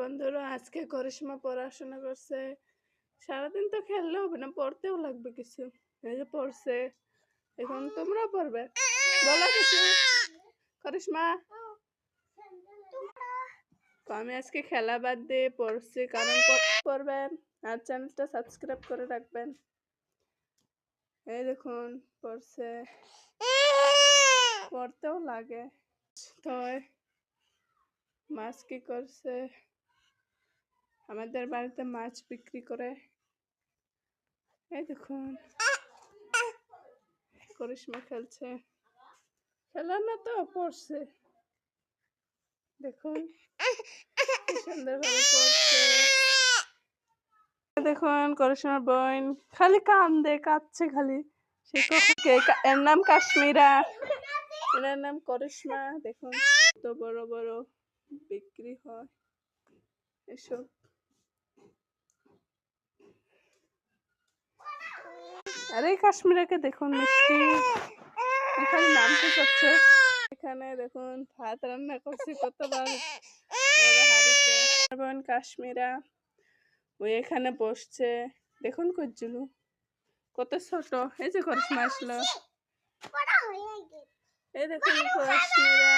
বন্ধুরা, আজকে করিশ্মা পড়াশোনা করছে। সারাদিন তো খেললে হবে না, পড়তেও লাগবে কিছু। এই যে পড়ছে, এখন তোমরা পড়বে। বলো কিছু করিশ্মা। তো আমি আজকে খেলা বাদ দিয়ে পড়ছি, কারণ পড়বেন আর চ্যানেলটা সাবস্ক্রাইব করে রাখবেন। এই দেখুন পড়ছে, পড়তেও লাগে। তো মাছ কি করছে, আমাদের বাড়িতে মাছ বিক্রি করে। এই দেখুন করিশ্মা খেলছে, খেলার না তো পড়ছে। দেখুন কি সুন্দর ভাবে পড়ছে। দেখুন করিশ্মার বোন খালি কাঁদছে খালি। এর নাম কাশ্মীরা, এনার নাম করিশ্মা। দেখুন তো বড় বড় বিক্রি হয় এসব। আরে কাশ্মীরাকে দেখুন মিষ্টি, এখানে নামতে করছে। এখানে দেখুন ভাত রান্না করছি কতবার হাড়িতে। বোন কাশ্মীরা ওই এখানে বসছে, দেখুন কজ্জুলু কত ছোট। এই যে করিশ্মা আসলো, এই দেখুন কাশ্মীরা।